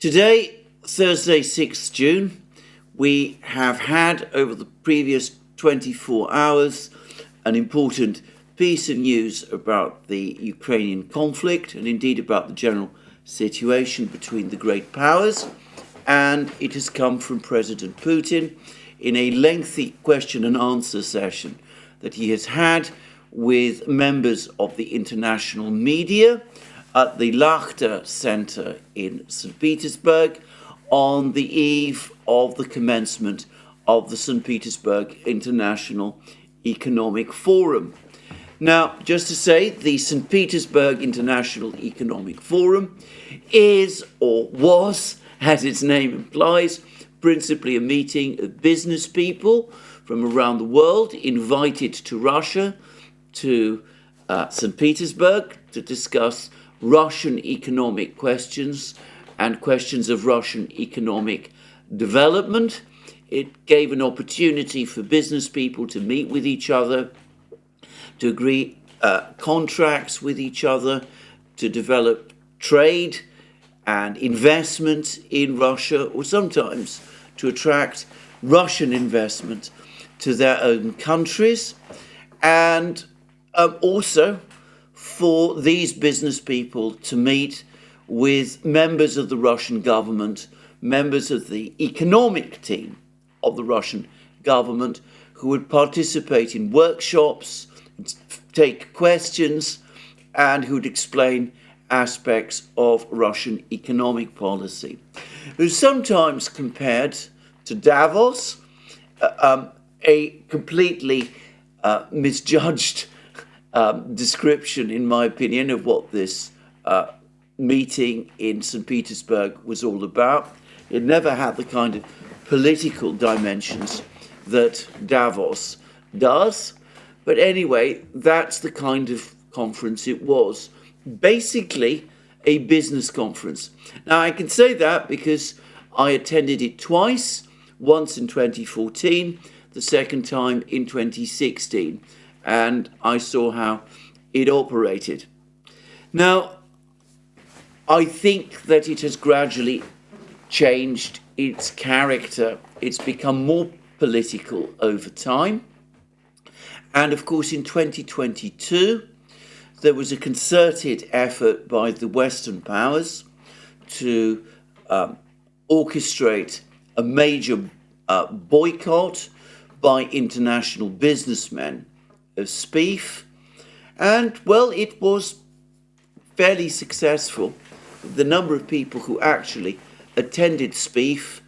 Today, Thursday, 6th June, we have had over the previous 24 hours an important piece of news about the Ukrainian conflict and indeed about the general situation between the great powers. And it has come from President Putin in a lengthy question and answer session that he has had with members of the international media at the Lachta Center in St. Petersburg on the eve of the commencement of the St. Petersburg International Economic Forum. Now, just to say, the St. Petersburg International Economic Forum is, or was, as its name implies, principally a meeting of business people from around the world invited to Russia, to St. Petersburg, to discuss Russian economic questions and questions of Russian economic development. It gave an opportunity for business people to meet with each other, to agree contracts with each other, to develop trade and investment in Russia, or sometimes to attract Russian investment to their own countries, and also for these business people to meet with members of the Russian government, members of the economic team of the Russian government, who would participate in workshops, take questions, and who would explain aspects of Russian economic policy. It was sometimes compared to Davos, a completely misjudged description, in my opinion, of what this meeting in St. Petersburg was all about. It never had the kind of political dimensions that Davos does. But anyway, that's the kind of conference it was. Basically, a business conference. Now, I can say that because I attended it twice, once in 2014, the second time in 2016. And I saw how it operated. Now, I think that it has gradually changed its character. It's become more political over time. And of course, in 2022, there was a concerted effort by the Western powers to orchestrate a major boycott by international businessmen of SPIEF, and well, it was fairly successful. The number of people who actually attended SPIEF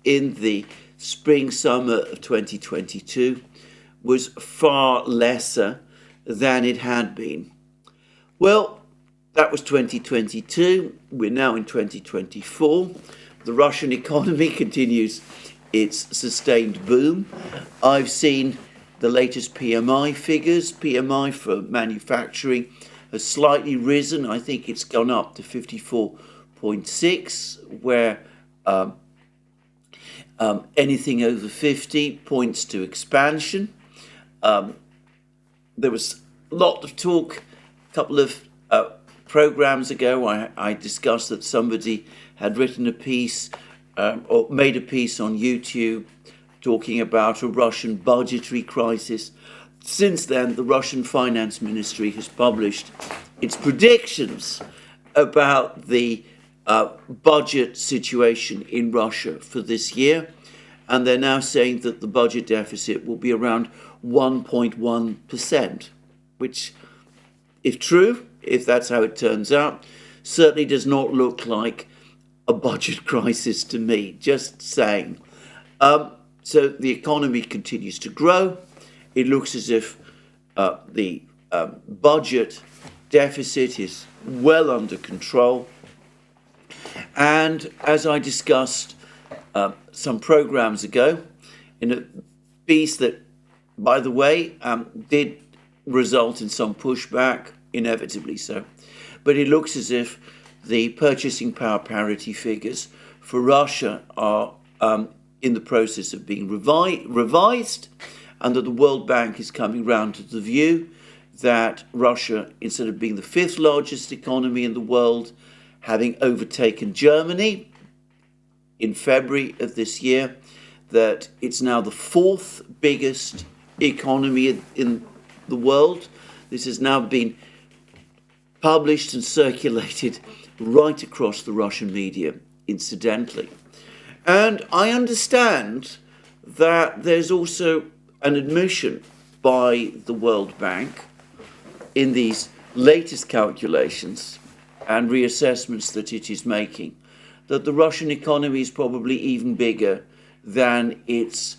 in the spring-summer of 2022 was far lesser than it had been. Well, that was 2022. We're now in 2024. The Russian economy continues its sustained boom. I've seen the latest PMI figures. PMI for manufacturing has slightly risen. I think it's gone up to 54.6, where anything over 50 points to expansion. There was a lot of talk a couple of programs ago. I discussed that somebody had written a piece or made a piece on YouTube talking about a Russian budgetary crisis. Since then, the Russian Finance Ministry has published its predictions about the budget situation in Russia for this year, and they're now saying that the budget deficit will be around 1.1%, which, if true, if that's how it turns out, certainly does not look like a budget crisis to me, just saying. So the economy continues to grow. It looks as if the budget deficit is well under control. And as I discussed some programs ago, in a piece that, by the way, did result in some pushback, inevitably so, but it looks as if the purchasing power parity figures for Russia are in the process of being revised, and that the World Bank is coming round to the view that Russia, instead of being the fifth largest economy in the world, having overtaken Germany in February of this year that it's now the fourth biggest economy in the world. This has now been published and circulated right across the Russian media, incidentally. And I understand that there's also an admission by the World Bank in these latest calculations and reassessments that it is making that the Russian economy is probably even bigger than its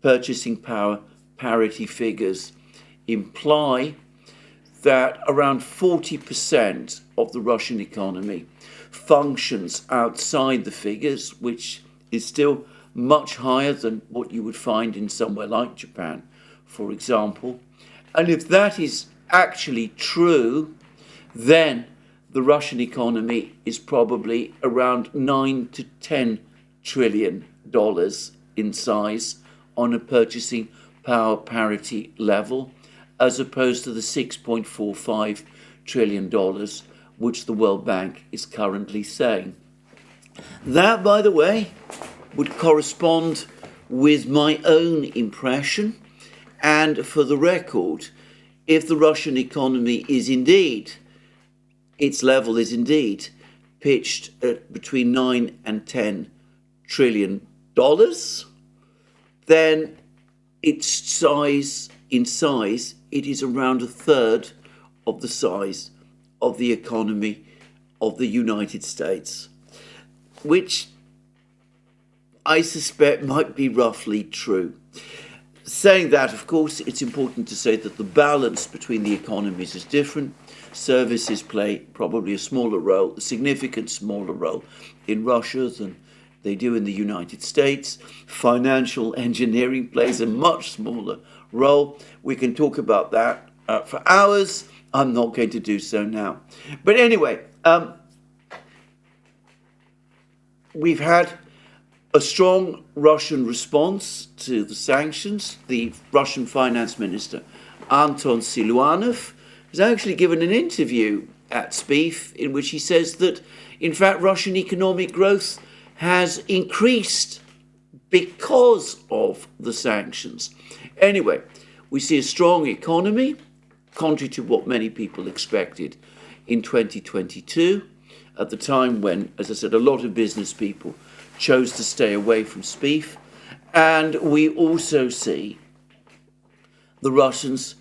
purchasing power parity figures imply, that around 40% of the Russian economy functions outside the figures, which is still much higher than what you would find in somewhere like Japan, for example. And if that is actually true, then the Russian economy is probably around 9 to 10 trillion dollars in size on a purchasing power parity level, as opposed to the $6.45 trillion which the World Bank is currently saying. That, by the way, would correspond with my own impression. And for the record, if the Russian economy is indeed, its level is indeed pitched at between 9 and 10 trillion dollars, then its size, in size, it is around a third of the size of the economy of the United States, which I suspect might be roughly true. Saying that, of course, it's important to say that the balance between the economies is different. Services play probably a smaller role, a significant smaller role in Russia than they do in the United States. Financial engineering plays a much smaller role. We can talk about that for hours. I'm not going to do so now. But anyway, we've had a strong Russian response to the sanctions. The Russian finance minister, Anton Siluanov, has actually given an interview at SPIEF in which he says that, in fact, Russian economic growth has increased because of the sanctions. Anyway, we see a strong economy, contrary to what many people expected in 2022, at the time when, as I said, a lot of business people chose to stay away from SPIEF. And we also see the Russians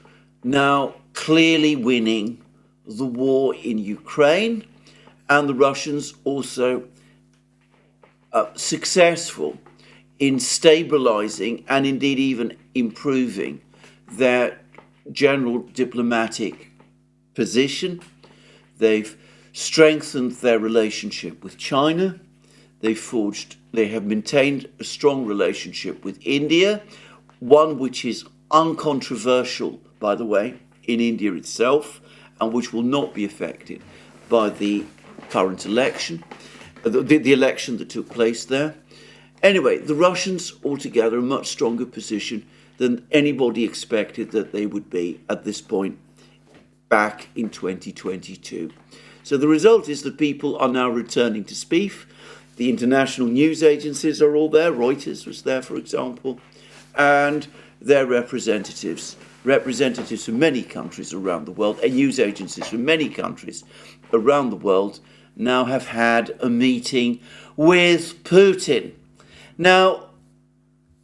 now clearly winning the war in Ukraine, and the Russians also successful in stabilizing and indeed even improving their general diplomatic position. They've strengthened their relationship with China. They have maintained a strong relationship with India, one which is uncontroversial, by the way, in India itself, and which will not be affected by the current election, the election that took place there. Anyway, the Russians altogether are a much stronger position than anybody expected that they would be at this point back in 2022. So the result is that people are now returning to SPIEF. The international news agencies are all there. Reuters was there, for example, and their representatives from many countries around the world, and news agencies from many countries around the world now have had a meeting with Putin. Now,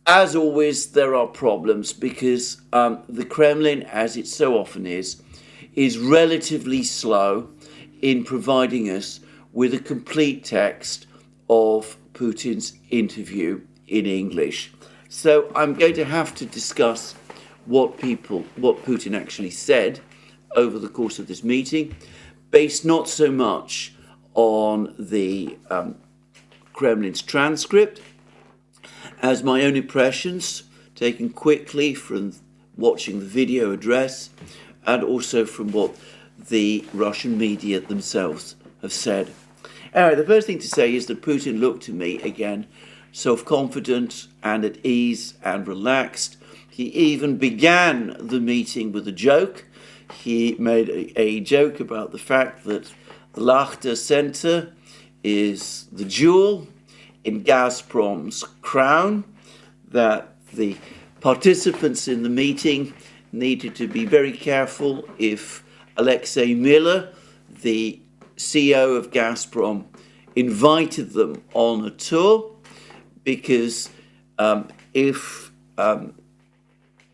as always, there are problems because the Kremlin, as it so often is relatively slow in providing us with a complete text of Putin's interview in English. So I'm going to have to discuss what Putin actually said over the course of this meeting, based not so much on the Kremlin's transcript as my own impressions, taken quickly from watching the video address, and also from what the Russian media themselves have said. Anyway, the first thing to say is that Putin looked to me, again, self-confident and at ease and relaxed. He even began the meeting with a joke. He made a joke about the fact that the Lachta Center is the jewel in Gazprom's crown, that the participants in the meeting needed to be very careful if Alexei Miller, the CEO of Gazprom, invited them on a tour, because if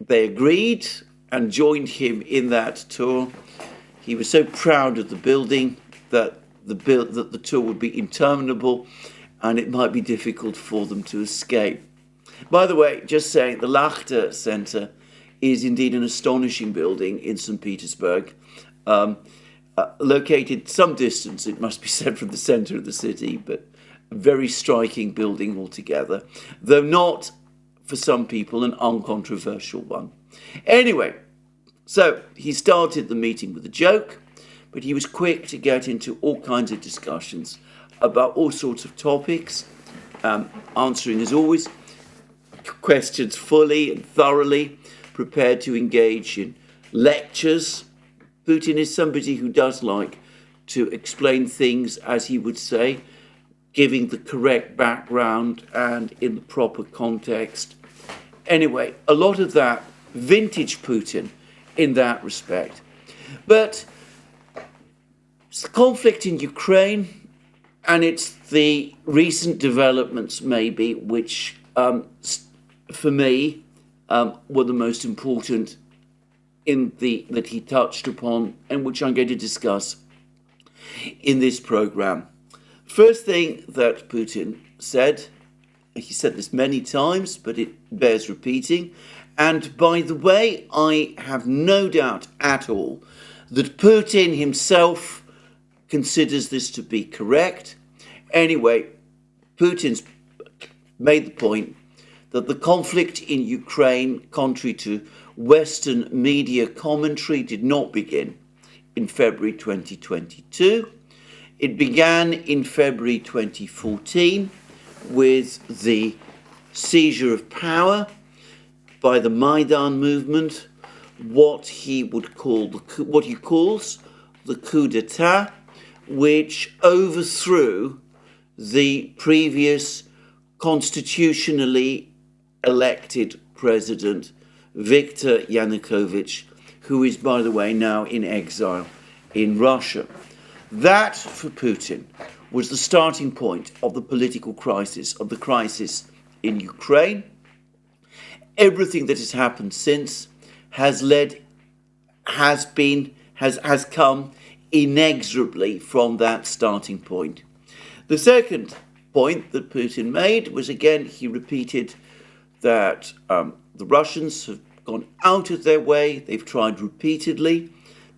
they agreed and joined him in that tour, he was so proud of the building that the tour would be interminable and it might be difficult for them to escape. By the way, just saying, the Lachter Center is indeed an astonishing building in St. Petersburg, located some distance, it must be said, from the center of the city, but a very striking building altogether, though not, for some people, an uncontroversial one. Anyway, so he started the meeting with a joke, but he was quick to get into all kinds of discussions about all sorts of topics, answering, as always, questions fully and thoroughly, prepared to engage in lectures. Putin is somebody who does like to explain things, as he would say, giving the correct background and in the proper context. Anyway, a lot of that vintage Putin in that respect. But it's the conflict in Ukraine, and it's the recent developments, maybe, which, for me, were the most important that he touched upon, and which I'm going to discuss in this program. First thing that Putin said, he said this many times, but it bears repeating, and by the way, I have no doubt at all that Putin himself considers this to be correct. Anyway, Putin's made the point that the conflict in Ukraine, contrary to Western media commentary, did not begin in February 2022. It began in February 2014 with the seizure of power by the Maidan movement, what he calls the coup d'etat, which overthrew the previous constitutionally elected president, Viktor Yanukovych, who is, by the way, now in exile in Russia. That, for Putin, was the starting point of the political crisis, of the crisis in Ukraine. Everything that has happened since has come inexorably from that starting point. The second point that Putin made was, again, he repeated that the Russians have gone out of their way. They've tried repeatedly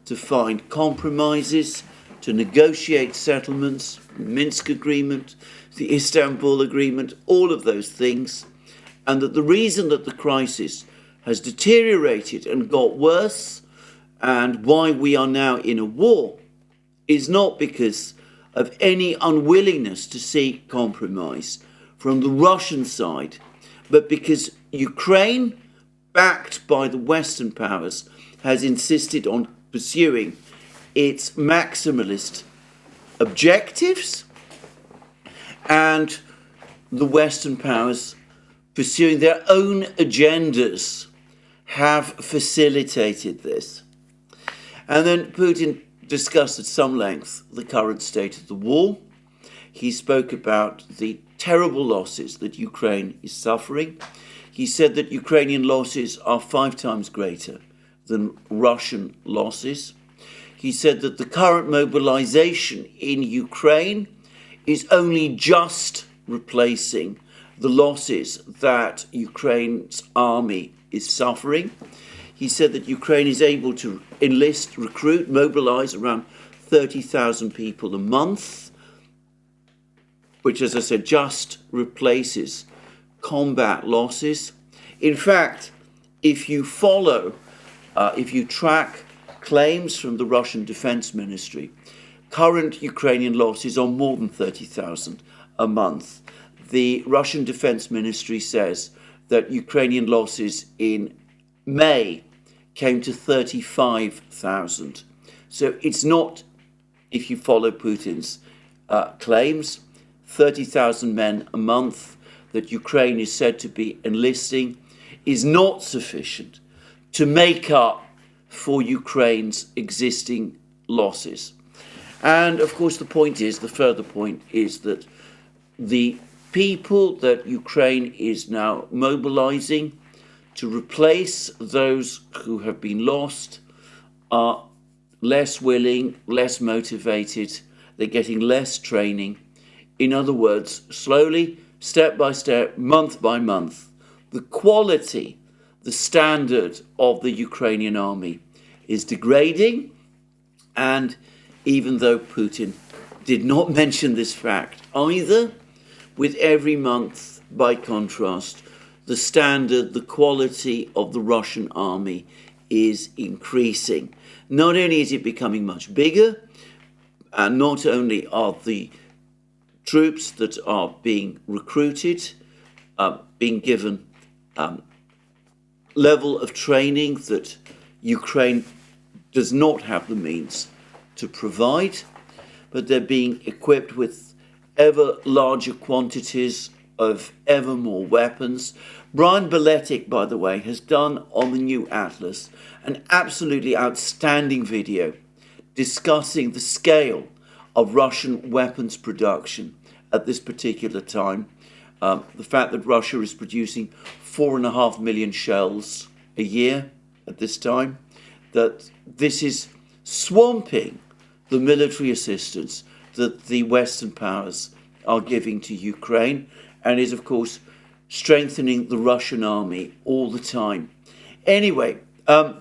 to find compromises, to negotiate settlements, Minsk Agreement, the Istanbul Agreement, all of those things, and that the reason that the crisis has deteriorated and got worse, and why we are now in a war, is not because of any unwillingness to seek compromise from the Russian side, but because Ukraine, backed by the Western powers, has insisted on pursuing its maximalist objectives, and the Western powers, pursuing their own agendas, have facilitated this. And then Putin discussed at some length the current state of the war. He spoke about the terrible losses that Ukraine is suffering. He said that Ukrainian losses are 5 times greater than Russian losses. He said that the current mobilization in Ukraine is only just replacing the losses that Ukraine's army is suffering. He said that Ukraine is able to enlist, recruit, mobilize around 30,000 people a month, which, as I said, just replaces combat losses. In fact, if you track claims from the Russian Defense Ministry, current Ukrainian losses are more than 30,000 a month. The Russian Defense Ministry says that Ukrainian losses in May came to 35,000. So it's not, if you follow Putin's claims, 30,000 men a month that Ukraine is said to be enlisting is not sufficient to make up for Ukraine's existing losses. And of course, the further point is that the people that Ukraine is now mobilizing to replace those who have been lost are less willing, less motivated, they're getting less training. In other words, slowly, step by step, month by month, the quality, the standard of the Ukrainian army is degrading. And even though Putin did not mention this fact either, with every month, by contrast, the standard, the quality of the Russian army is increasing. Not only is it becoming much bigger, and not only are the troops that are being recruited being given level of training that Ukraine does not have the means to provide, but they're being equipped with ever larger quantities of ever more weapons. Brian Beletic, by the way, has done on the new Atlas an absolutely outstanding video discussing the scale of Russian weapons production at this particular time. The fact that Russia is producing 4.5 million shells a year at this time, that this is swamping the military assistance that the Western powers are giving to Ukraine, and is, of course, strengthening the Russian army all the time. Anyway, the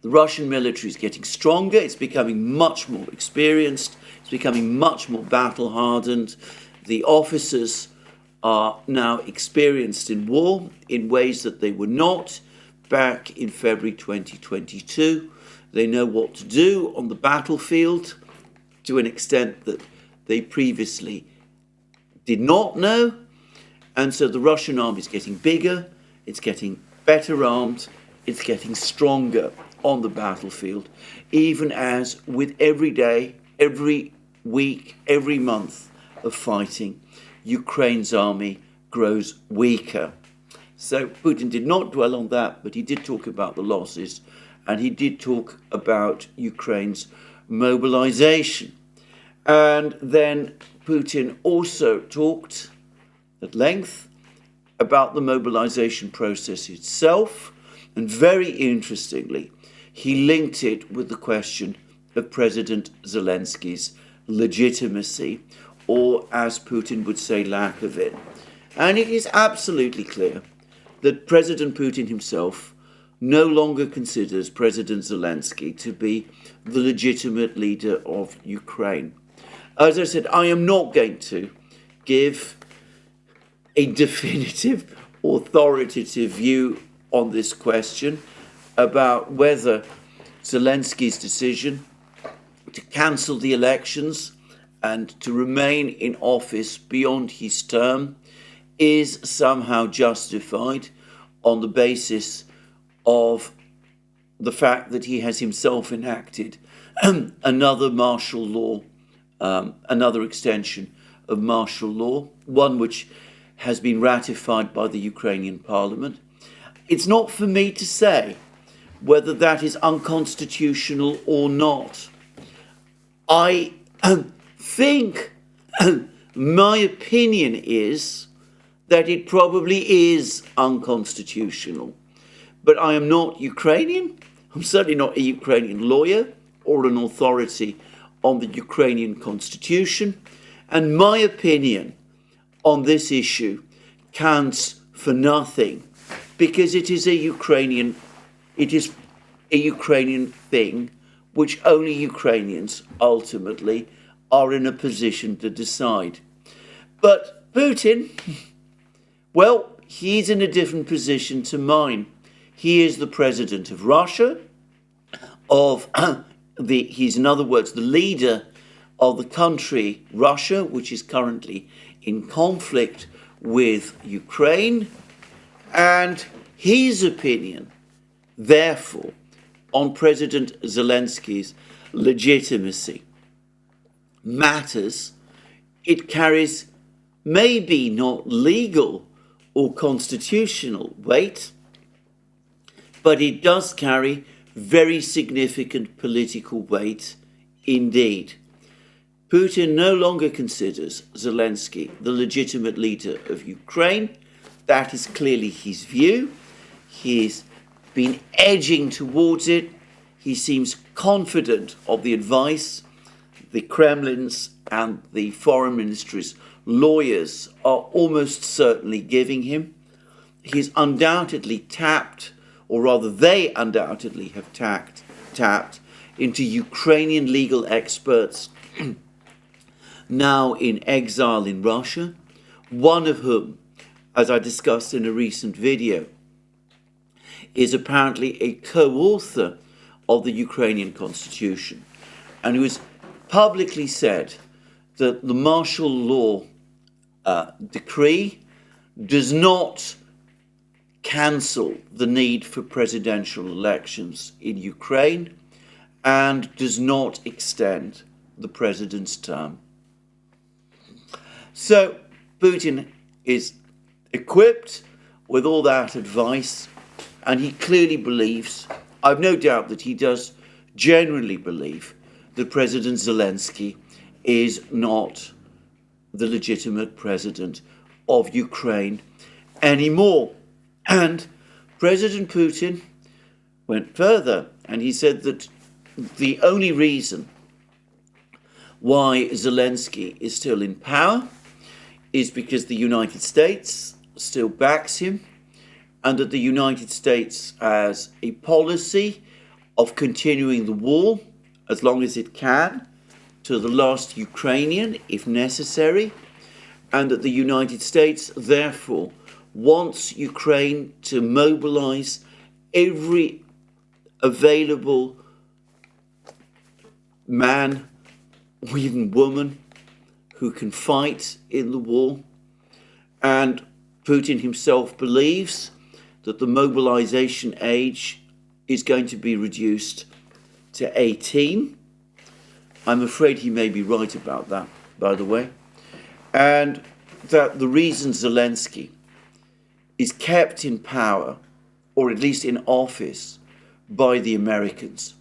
Russian military is getting stronger. It's becoming much more experienced. It's becoming much more battle-hardened. The officers are now experienced in war in ways that they were not back in February 2022. They know what to do on the battlefield to an extent that they previously did not know. And so the Russian army is getting bigger, it's getting better armed, it's getting stronger on the battlefield, even as with every day, every week, every month of fighting, Ukraine's army grows weaker. So Putin did not dwell on that, but he did talk about the losses, and he did talk about Ukraine's mobilization. And then Putin also talked at length about the mobilization process itself, and very interestingly, he linked it with the question of President Zelensky's legitimacy, or as Putin would say, lack of it. And it is absolutely clear that President Putin himself no longer considers President Zelensky to be the legitimate leader of Ukraine. As I said, I am not going to give a definitive, authoritative view on this question about whether Zelensky's decision to cancel the elections and to remain in office beyond his term is somehow justified on the basis of the fact that he has himself enacted another martial law, another extension of martial law, one which has been ratified by the Ukrainian parliament. It's not for me to say whether that is unconstitutional or not. I think my opinion is that it probably is unconstitutional. But I am not Ukrainian. I'm certainly not a Ukrainian lawyer or an authority on the Ukrainian constitution. And my opinion on this issue counts for nothing, because it is a Ukrainian thing which only Ukrainians ultimately are in a position to decide. But Putin, well, he's in a different position to mine. He is the president of Russia, he's in other words the leader of the country Russia, which is currently in conflict with Ukraine, and his opinion, therefore, on President Zelensky's legitimacy matters it carries maybe not legal or constitutional weight, but it does carry very significant political weight indeed. Putin no longer considers Zelensky the legitimate leader of Ukraine. That is clearly his view. He's been edging towards it. He seems confident of the advice the Kremlin's and the foreign ministry's lawyers are almost certainly giving him. He's undoubtedly tapped, or rather they undoubtedly have tapped into Ukrainian legal experts now in exile in Russia, one of whom, as I discussed in a recent video, is apparently a co-author of the Ukrainian constitution, and who has publicly said that the martial law decree does not cancel the need for presidential elections in Ukraine and does not extend the president's term. So Putin is equipped with all that advice, and he clearly believes, I've no doubt that he does genuinely believe, that President Zelensky is not the legitimate president of Ukraine anymore. And President Putin went further, and he said that the only reason why Zelensky is still in power is because the United States still backs him, and that the United States has a policy of continuing the war as long as it can to the last Ukrainian, if necessary, and that the United States therefore wants Ukraine to mobilize every available man, or even woman, who can fight in the war. And Putin himself believes that the mobilization age is going to be reduced to 18. I'm afraid he may be right about that, by the way. And that the reason Zelensky is kept in power, or at least in office, by the Americans,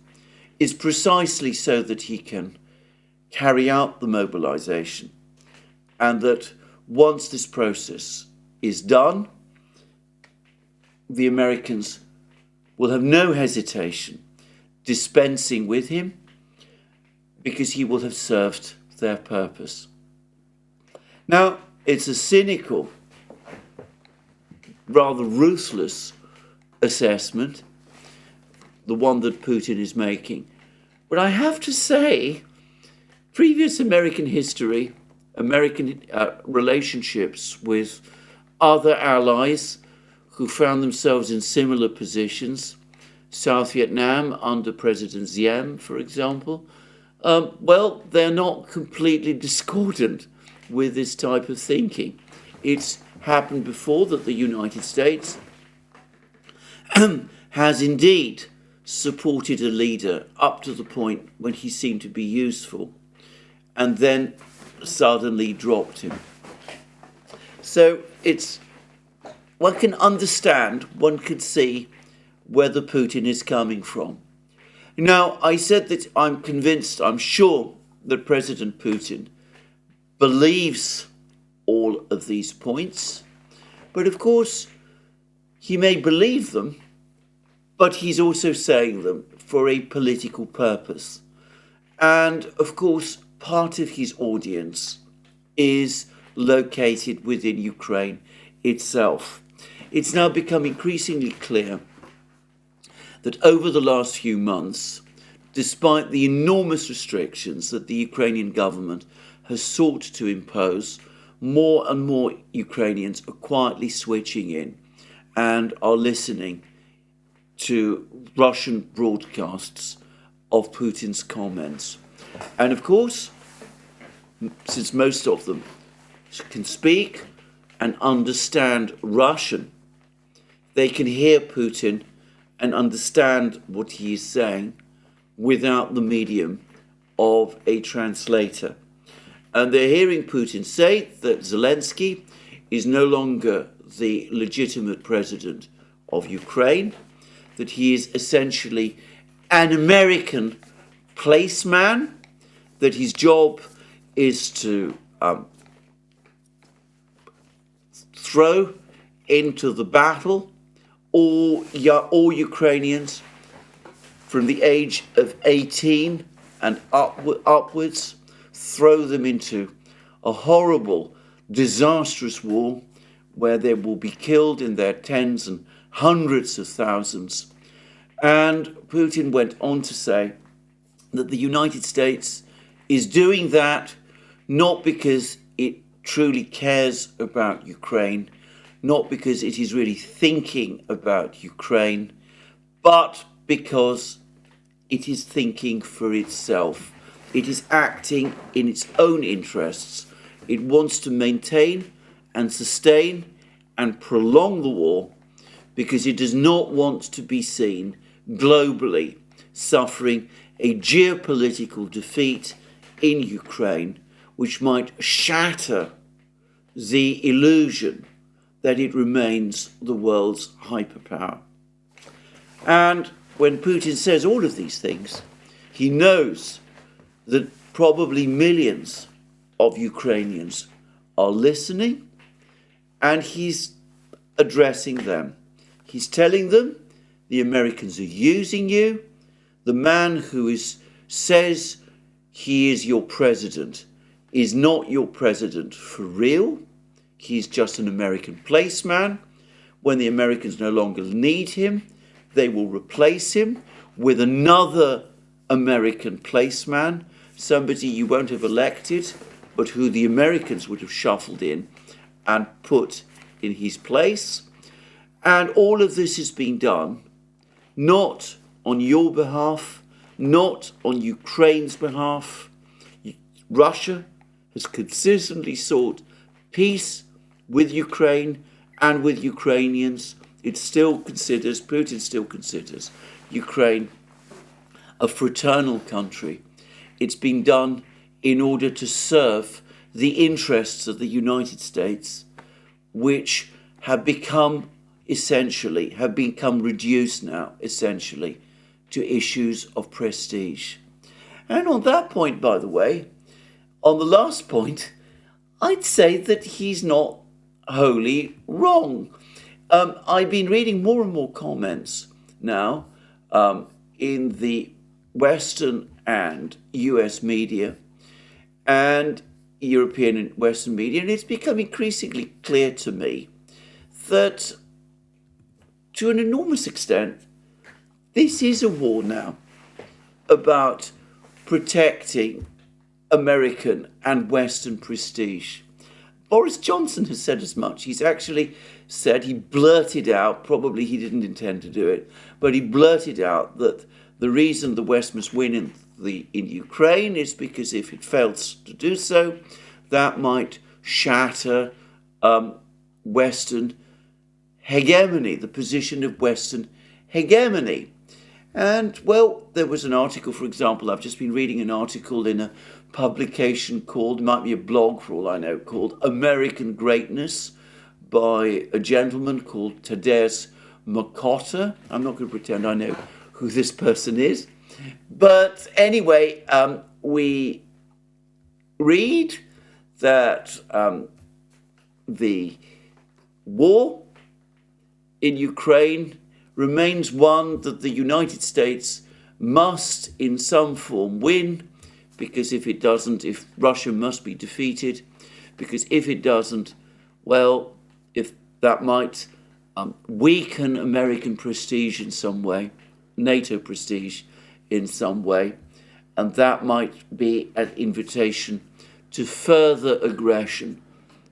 is precisely so that he can carry out the mobilization, and that once this process is done, the Americans will have no hesitation dispensing with him, because he will have served their purpose. Now, it's a cynical, rather ruthless assessment, the one that Putin is making. But I have to say, previous American history, American relationships with other allies who found themselves in similar positions, South Vietnam under President Diem, for example, well, they're not completely discordant with this type of thinking. It's happened before that the United States has indeed supported a leader up to the point when he seemed to be useful, and then suddenly dropped him. So one can understand, one could see where the Putin is coming from. Now, I said that I'm convinced, I'm sure that President Putin believes all of these points, but of course he may believe them, but he's also saying them for a political purpose. And of course, part of his audience is located within Ukraine itself. It's now become increasingly clear that over the last few months, despite the enormous restrictions that the Ukrainian government has sought to impose, more and more Ukrainians are quietly switching in and are listening to Russian broadcasts of Putin's comments. And of course, since most of them can speak and understand Russian, they can hear Putin and understand what he is saying without the medium of a translator. And they're hearing Putin say that Zelensky is no longer the legitimate president of Ukraine, that he is essentially an American placeman, that his job is to throw into the battle all Ukrainians from the age of 18 and upwards, throw them into a horrible, disastrous war where they will be killed in their tens and hundreds of thousands. And Putin went on to say that the United States is doing that not because it truly cares about Ukraine, not because it is really thinking about Ukraine, but because it is thinking for itself. It is acting in its own interests. It wants to maintain and sustain and prolong the war because it does not want to be seen globally suffering a geopolitical defeat in Ukraine, which might shatter the illusion that it remains the world's hyperpower. And when Putin says all of these things, he knows that probably millions of Ukrainians are listening, and he's addressing them. He's telling them, the Americans are using you. The man who says he is your president is not your president for real. He's just an American placeman. When the Americans no longer need him, they will replace him with another American placeman, somebody you won't have elected, but who the Americans would have shuffled in and put in his place. And all of this is being done not on your behalf, not on Ukraine's behalf. Russia has consistently sought peace with Ukraine and with Ukrainians. Putin still considers Ukraine a fraternal country. It's been done in order to serve the interests of the United States, which have become reduced now, essentially, to issues of prestige. And on that point, by the way, on the last point, I'd say that he's not wholly wrong. I've been reading more and more comments now in the Western and US media and European and Western media, and it's become increasingly clear to me that to an enormous extent, this is a war now about protecting American and Western prestige. Boris Johnson has said as much. He's actually said, he blurted out, probably he didn't intend to do it, but he blurted out that the reason the West must win in Ukraine is because if it fails to do so, that might shatter Western hegemony, the position of Western hegemony. And, well, there was an article, for example, I've just been reading an article in a publication called, it might be a blog for all I know, called American Greatness by a gentleman called Tadeusz Makota. I'm not going to pretend I know who this person is. But anyway, we read that the war in Ukraine remains one that the United States must in some form win, because if it doesn't, if Russia must be defeated, because if it doesn't, well, if that might weaken American prestige in some way, NATO prestige in some way, and that might be an invitation to further aggression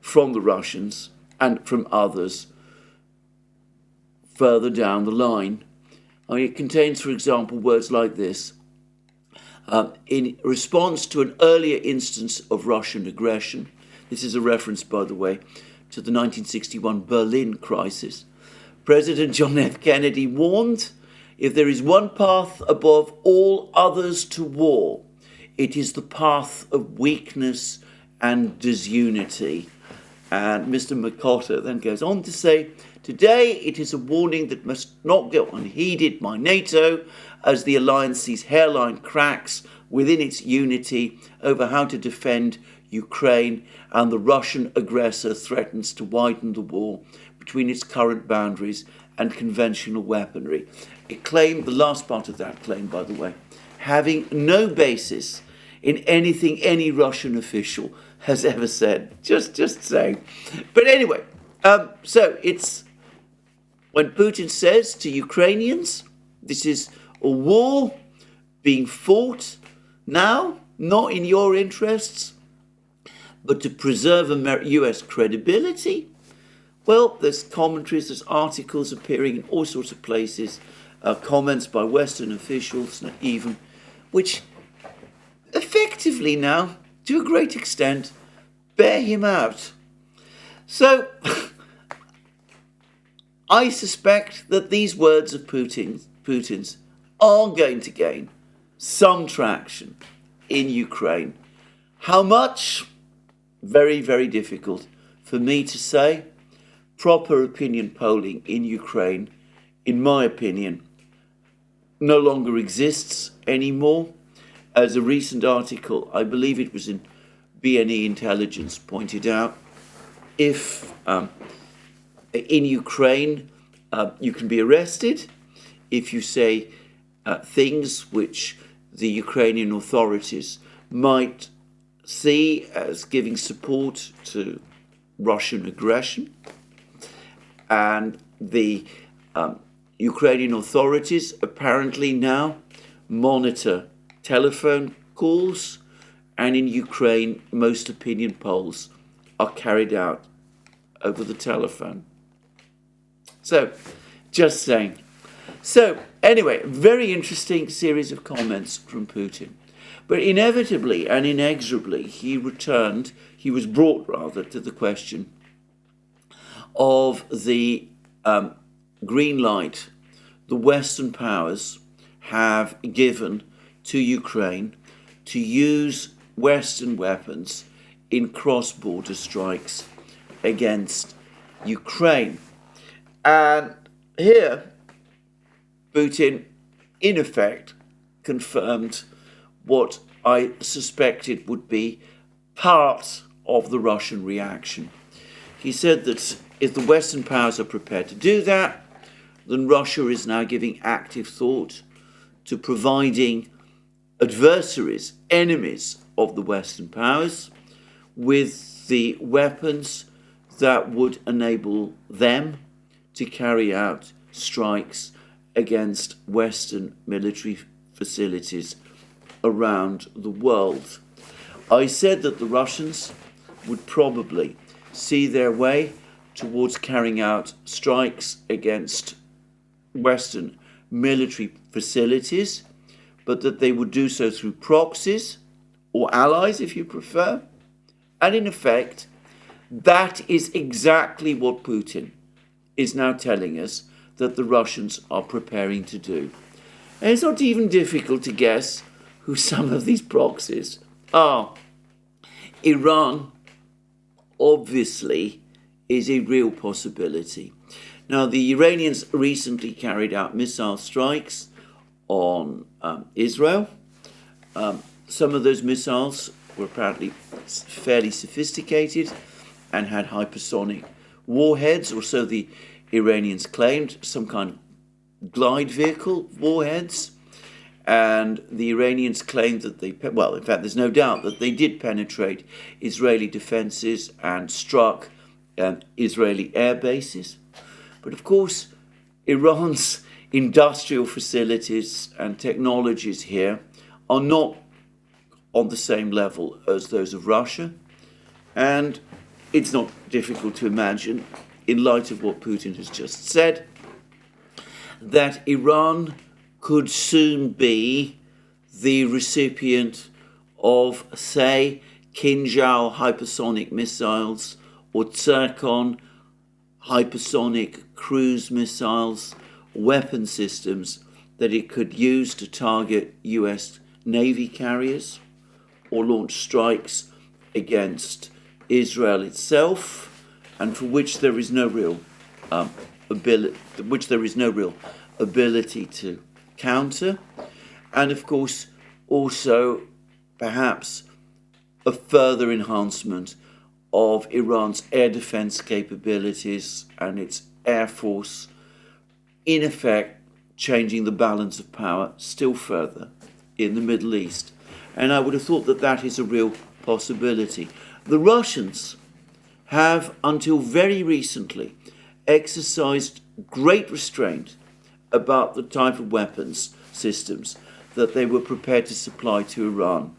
from the Russians and from others further down the line. It contains, for example, words like this. In response to an earlier instance of Russian aggression, this is a reference, by the way, to the 1961 Berlin crisis, President John F. Kennedy warned, if there is one path above all others to war, it is the path of weakness and disunity. And Mr. Makoto then goes on to say, today it is a warning that must not go unheeded by NATO as the alliance's hairline cracks within its unity over how to defend Ukraine, and the Russian aggressor threatens to widen the war between its current boundaries and conventional weaponry. It claimed, the last part of that claim, by the way, having no basis in anything any Russian official has ever said. Just saying. But anyway, so it's when Putin says to Ukrainians, this is a war being fought now, not in your interests, but to preserve US credibility. Well, there's commentaries, there's articles appearing in all sorts of places, comments by Western officials even, which effectively now, to a great extent, bear him out. So, I suspect that these words of Putin's are going to gain some traction in Ukraine. How much? Very, very difficult for me to say. Proper opinion polling in Ukraine, in my opinion, no longer exists anymore. As a recent article, I believe it was in BNE Intelligence, pointed out, if in Ukraine you can be arrested if you say things which the Ukrainian authorities might see as giving support to Russian aggression. And the Ukrainian authorities apparently now monitor telephone calls, and in Ukraine most opinion polls are carried out over the telephone. So, just saying. So, anyway, very interesting series of comments from Putin. But inevitably and inexorably, he was brought rather to the question of the green light the Western powers have given to Ukraine to use Western weapons in cross-border strikes against Ukraine. And here, Putin, in effect, confirmed what I suspected would be part of the Russian reaction. He said that if the Western powers are prepared to do that, then Russia is now giving active thought to providing adversaries, enemies of the Western powers, with the weapons that would enable them to carry out strikes against Western military facilities around the world. I said that the Russians would probably see their way towards carrying out strikes against Western military facilities, but that they would do so through proxies, or allies if you prefer. And in effect, that is exactly what Putin is now telling us that the Russians are preparing to do. And it's not even difficult to guess who some of these proxies are. Iran, obviously, is a real possibility. Now, the Iranians recently carried out missile strikes on Israel. Some of those missiles were apparently fairly sophisticated and had hypersonic warheads, or so the Iranians claimed, some kind of glide vehicle warheads. And the Iranians claimed that they, well, in fact, there's no doubt that they did penetrate Israeli defenses and struck Israeli air bases. But of course, Iran's industrial facilities and technologies here are not on the same level as those of Russia. And it's not difficult to imagine, in light of what Putin has just said, that Iran could soon be the recipient of, say, Kinjal hypersonic missiles or Zircon hypersonic cruise missiles, weapon systems that it could use to target US Navy carriers or launch strikes against Israel itself, and for which there is no real ability to counter, and of course also perhaps a further enhancement of Iran's air defense capabilities and its air force, in effect changing the balance of power still further in the Middle East. And I would have thought that that is a real possibility. The Russians have, until very recently, exercised great restraint about the type of weapons systems that they were prepared to supply to Iran.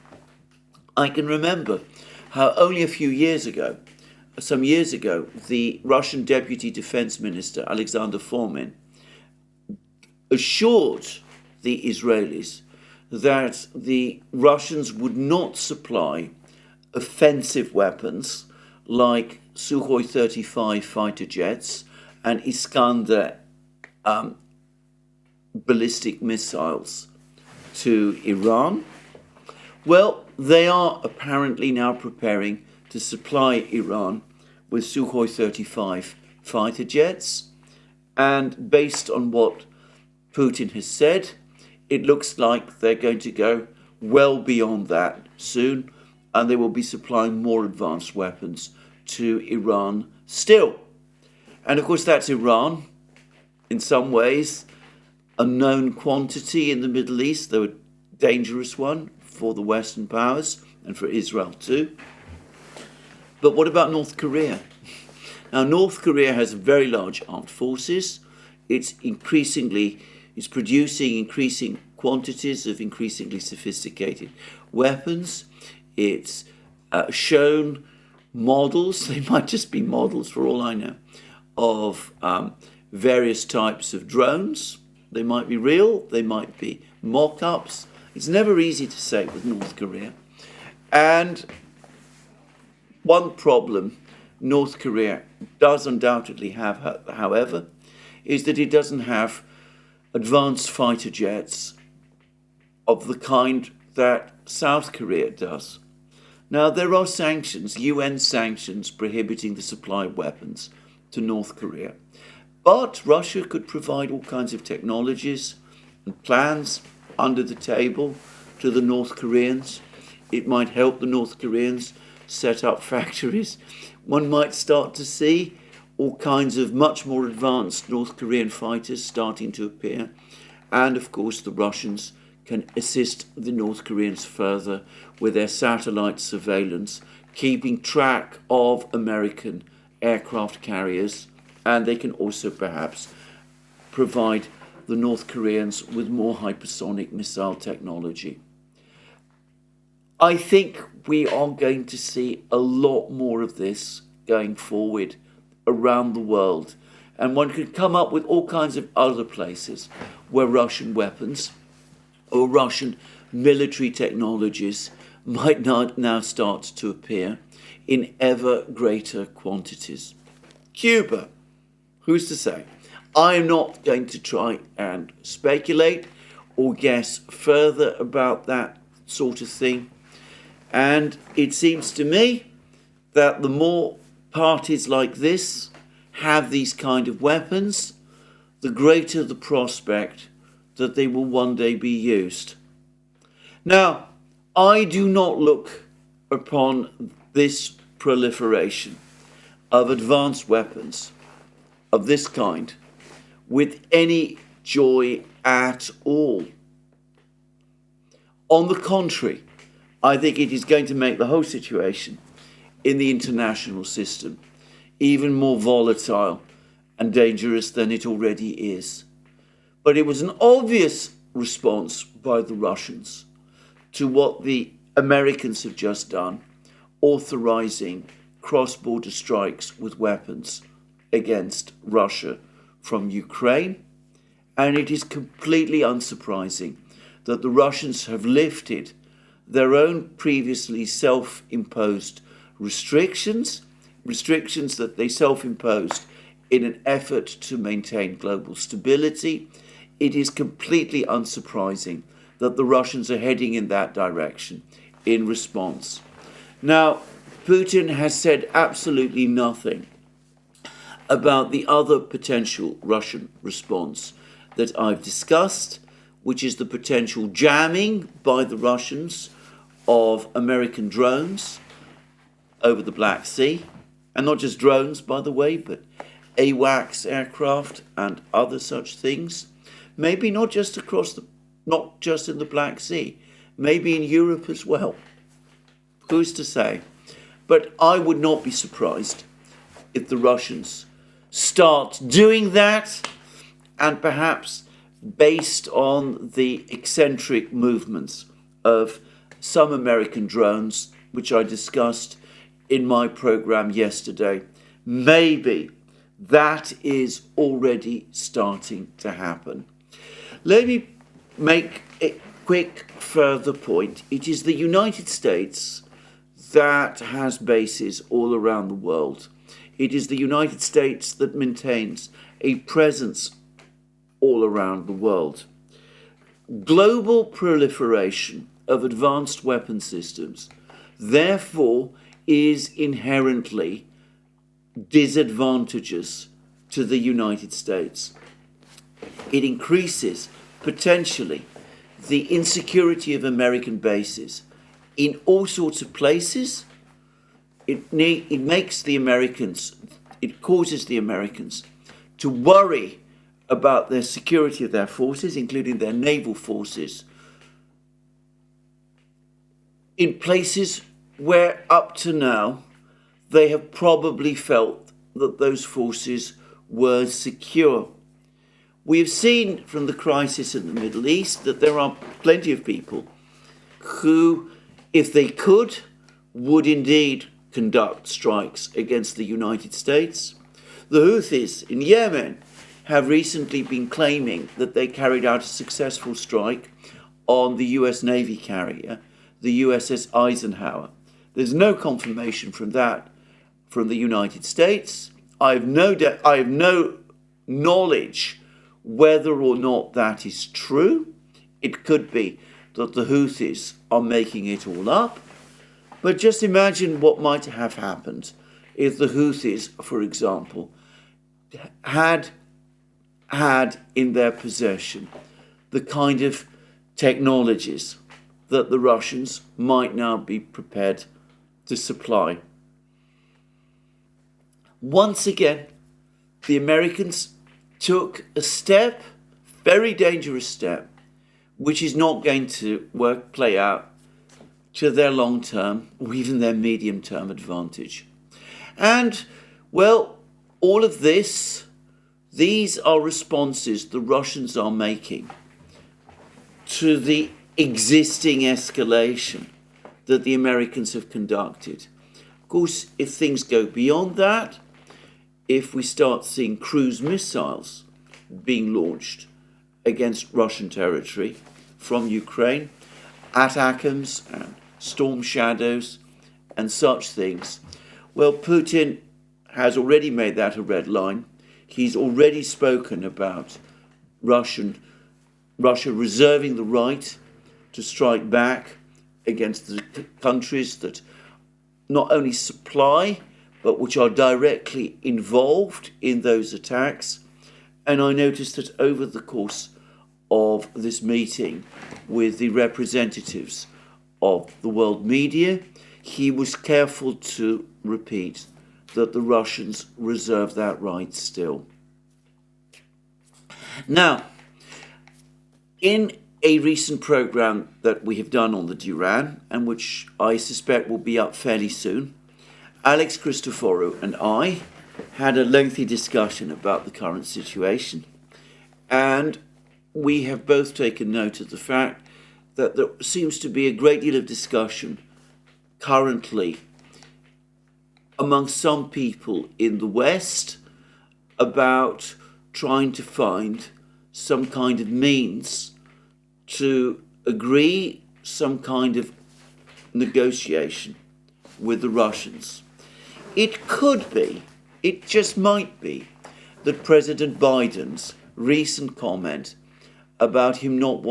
I can remember how only a few years ago, some years ago, the Russian Deputy Defense Minister, Alexander Fomin, assured the Israelis that the Russians would not supply offensive weapons like Sukhoi 35 fighter jets and Iskander ballistic missiles to Iran. Well, they are apparently now preparing to supply Iran with Sukhoi 35 fighter jets, and based on what Putin has said, it looks like they're going to go well beyond that soon, and they will be supplying more advanced weapons to Iran still. And of course that's Iran, in some ways, a known quantity in the Middle East, though a dangerous one for the Western powers and for Israel too. But what about North Korea? Now, North Korea has very large armed forces. It's producing increasing quantities of increasingly sophisticated weapons. It's shown models, they might just be models for all I know, of various types of drones. They might be real, they might be mock-ups. It's never easy to say with North Korea. And one problem North Korea does undoubtedly have, however, is that it doesn't have advanced fighter jets of the kind that South Korea does. Now, there are sanctions, UN sanctions, prohibiting the supply of weapons to North Korea. But Russia could provide all kinds of technologies and plans under the table to the North Koreans. It might help the North Koreans set up factories. One might start to see all kinds of much more advanced North Korean fighters starting to appear. And of course, the Russians can assist the North Koreans further with their satellite surveillance, keeping track of American aircraft carriers, and they can also perhaps provide the North Koreans with more hypersonic missile technology. I think we are going to see a lot more of this going forward around the world, and one could come up with all kinds of other places where Russian weapons or Russian military technologies might not now start to appear in ever greater quantities. Cuba, who's to say? I am not going to try and speculate or guess further about that sort of thing. And it seems to me that the more parties like this have these kind of weapons, the greater the prospect that they will one day be used. Now, I do not look upon this proliferation of advanced weapons of this kind with any joy at all. On the contrary, I think it is going to make the whole situation in the international system even more volatile and dangerous than it already is. But it was an obvious response by the Russians to what the Americans have just done, authorizing cross-border strikes with weapons against Russia from Ukraine. And it is completely unsurprising that the Russians have lifted their own previously self-imposed restrictions that they self-imposed in an effort to maintain global stability. It is completely unsurprising that the Russians are heading in that direction in response. Now, Putin has said absolutely nothing about the other potential Russian response that I've discussed, which is the potential jamming by the Russians of American drones over the Black Sea. And not just drones, by the way, but AWACS aircraft and other such things. Maybe not just in the Black Sea, maybe in Europe as well. Who's to say? But I would not be surprised if the Russians start doing that, and perhaps based on the eccentric movements of some American drones, which I discussed in my program yesterday, maybe that is already starting to happen. Let me make a quick further point. It is the United States that has bases all around the world. It is the United States that maintains a presence all around the world. Global proliferation of advanced weapon systems, therefore, is inherently disadvantageous to the United States. It increases, potentially, the insecurity of American bases in all sorts of places. It causes the Americans to worry about the security of their forces, including their naval forces, in places where up to now they have probably felt that those forces were secure. We have seen from the crisis in the Middle East that there are plenty of people who, if they could, would indeed conduct strikes against the United States. The Houthis in Yemen have recently been claiming that they carried out a successful strike on the US Navy carrier, the USS Eisenhower. There's no confirmation from that from the United States. I have no knowledge whether or not that is true. It could be that the Houthis are making it all up. But just imagine what might have happened if the Houthis, for example, had in their possession the kind of technologies that the Russians might now be prepared to supply. Once again, the Americans took a step, very dangerous step, which is not going to play out to their long-term or even their medium-term advantage. And, well, all of this, these are responses the Russians are making to the existing escalation that the Americans have conducted. Of course, if things go beyond that, if we start seeing cruise missiles being launched against Russian territory from Ukraine, ATACMS and Storm Shadows and such things, well, Putin has already made that a red line. He's already spoken about Russia reserving the right to strike back against the countries that not only supply, but which are directly involved in those attacks. And I noticed that over the course of this meeting with the representatives of the world media, he was careful to repeat that the Russians reserve that right still. Now, in a recent program that we have done on the Duran, and which I suspect will be up fairly soon, Alex Christoforou and I had a lengthy discussion about the current situation, and we have both taken note of the fact that there seems to be a great deal of discussion currently among some people in the West about trying to find some kind of means to agree some kind of negotiation with the Russians. It could be, it just might be, that President Biden's recent comment about him not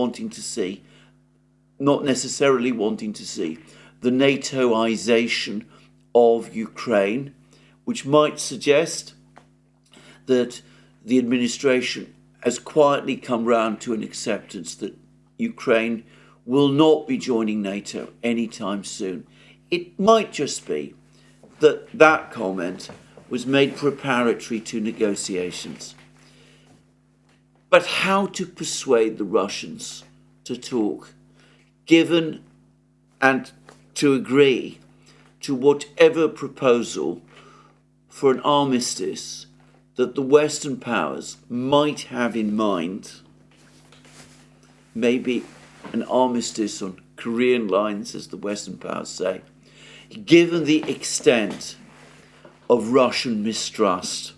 necessarily wanting to see the NATOization of Ukraine, which might suggest that the administration has quietly come round to an acceptance that Ukraine will not be joining NATO anytime soon. It might just be that that comment was made preparatory to negotiations. But how to persuade the Russians to talk, given and to agree to whatever proposal for an armistice that the Western powers might have in mind, maybe an armistice on Korean lines, as the Western powers say, given the extent of Russian mistrust?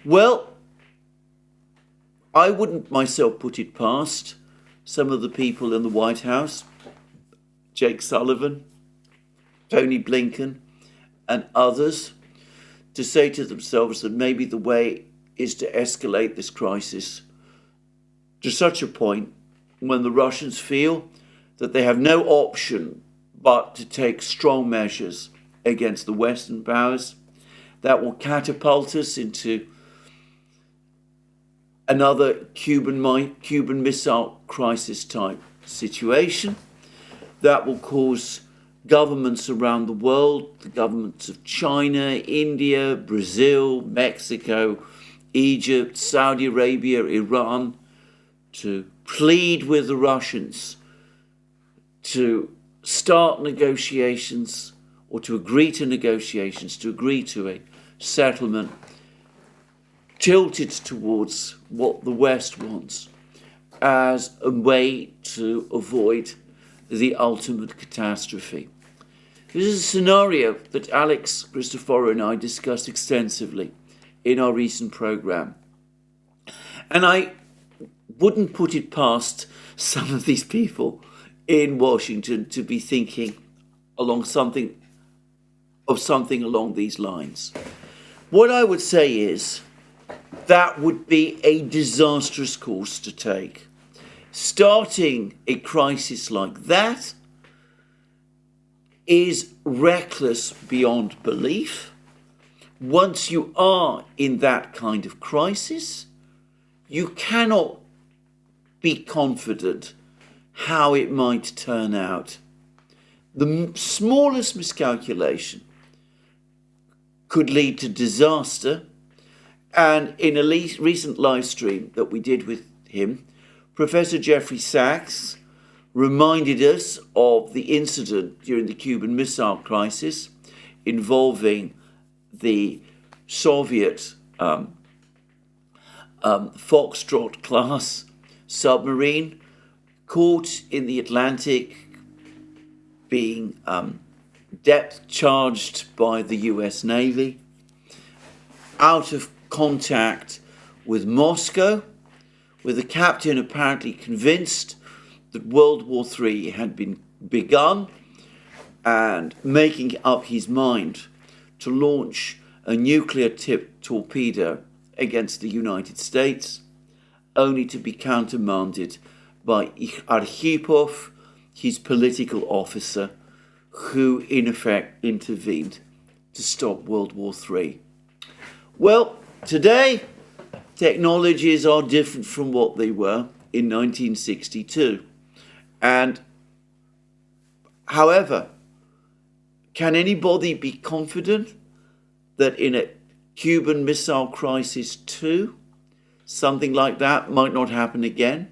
Well, I wouldn't myself put it past some of the people in the White House, Jake Sullivan, Tony Blinken, and others, to say to themselves that maybe the way is to escalate this crisis to such a point when the Russians feel that they have no option but to take strong measures against the Western powers that will catapult us into another Cuban Missile Crisis type situation that will cause governments around the world, the governments of China, India, Brazil, Mexico, Egypt, Saudi Arabia, Iran, to plead with the Russians to start negotiations or to agree to negotiations, to agree to a settlement tilted towards what the West wants as a way to avoid the ultimate catastrophe. This is a scenario that Alex Christoforo and I discussed extensively in our recent programme. And I wouldn't put it past some of these people in Washington to be thinking along something along these lines. What I would say is that would be a disastrous course to take. Starting a crisis like that is reckless beyond belief. Once you are in that kind of crisis, you cannot be confident how it might turn out. The smallest miscalculation could lead to disaster. And in a recent live stream that we did with him, Professor Jeffrey Sachs reminded us of the incident during the Cuban Missile Crisis involving the Soviet Foxtrot class submarine caught in the Atlantic, being depth charged by the US Navy, out of contact with Moscow, with the captain apparently convinced that World War III had been begun and making up his mind to launch a nuclear-tipped torpedo against the United States, only to be countermanded by Arkhipov, his political officer, who in effect intervened to stop World War III. Well, today, technologies are different from what they were in 1962. And, however, can anybody be confident that in a Cuban Missile Crisis 2, something like that might not happen again?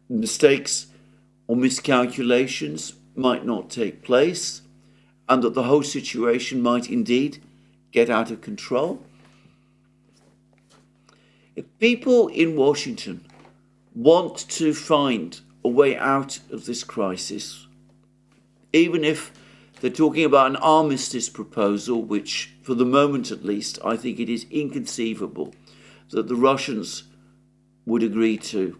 Mistakes or miscalculations might not take place, and that the whole situation might indeed get out of control? If people in Washington want to find a way out of this crisis, even if they're talking about an armistice proposal, which for the moment at least, I think it is inconceivable that the Russians would agree to,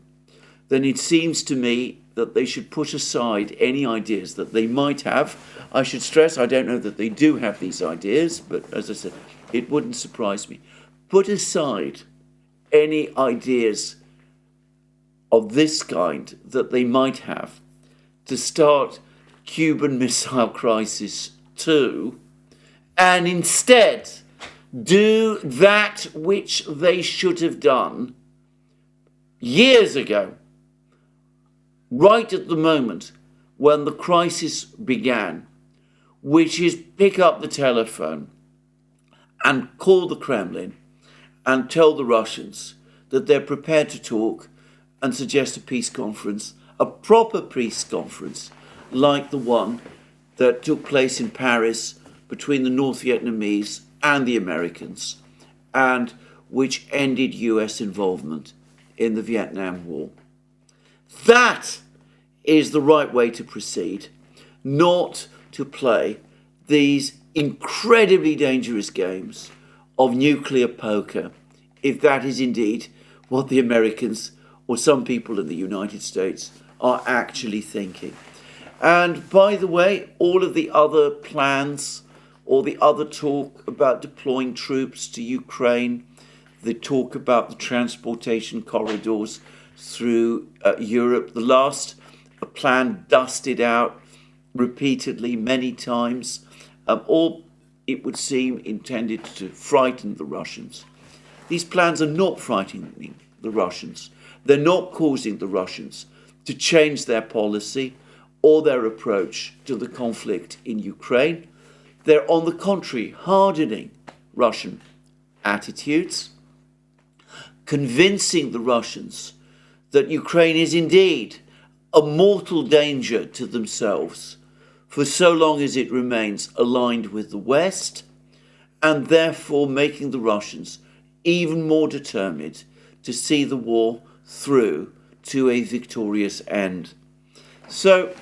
then it seems to me that they should put aside any ideas that they might have. I should stress, I don't know that they do have these ideas, but as I said, it wouldn't surprise me. Put aside any ideas of this kind that they might have to start Cuban Missile Crisis 2 and instead do that which they should have done years ago, right at the moment when the crisis began, which is pick up the telephone and call the Kremlin and tell the Russians that they're prepared to talk and suggest a peace conference, a proper peace conference, like the one that took place in Paris between the North Vietnamese and the Americans, and which ended US involvement in the Vietnam War. That is the right way to proceed, not to play these incredibly dangerous games of nuclear poker, if that is indeed what the Americans or some people in the United States are actually thinking. And by the way, all of the other plans or the other talk about deploying troops to Ukraine, the talk about the transportation corridors through Europe, the last plan dusted out repeatedly many times, all, it would seem, intended to frighten the Russians. These plans are not frightening the Russians. They're not causing the Russians to change their policy or their approach to the conflict in Ukraine. They're, on the contrary, hardening Russian attitudes, convincing the Russians that Ukraine is indeed a mortal danger to themselves for so long as it remains aligned with the West, and therefore making the Russians even more determined to see the war through to a victorious end. So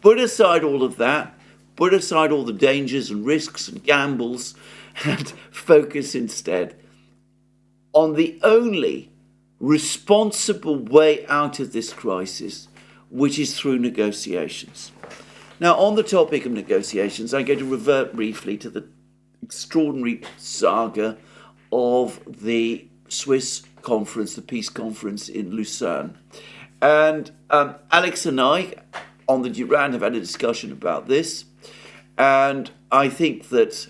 put aside all of that, put aside all the dangers and risks and gambles, and focus instead on the only responsible way out of this crisis, which is through negotiations. Now, on the topic of negotiations, I'm going to revert briefly to the extraordinary saga of the Swiss conference, the peace conference in Lucerne. And Alex and I, on the Duran, have had a discussion about this. And I think that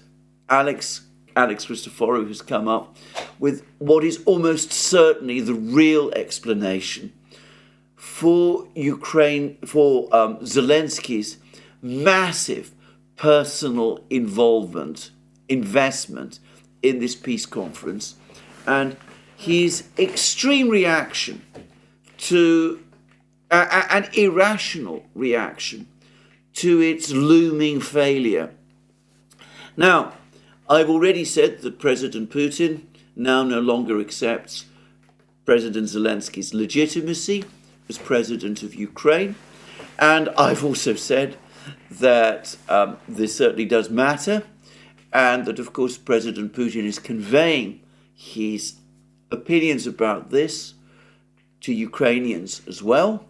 Alex Christoforou has come up with what is almost certainly the real explanation for Ukraine, for Zelensky's massive personal investment in this peace conference, and his extreme reaction to an irrational reaction to its looming failure. Now, I've already said that President Putin now no longer accepts President Zelensky's legitimacy as president of Ukraine. And I've also said that this certainly does matter, and that, of course, President Putin is conveying his opinions about this to Ukrainians as well,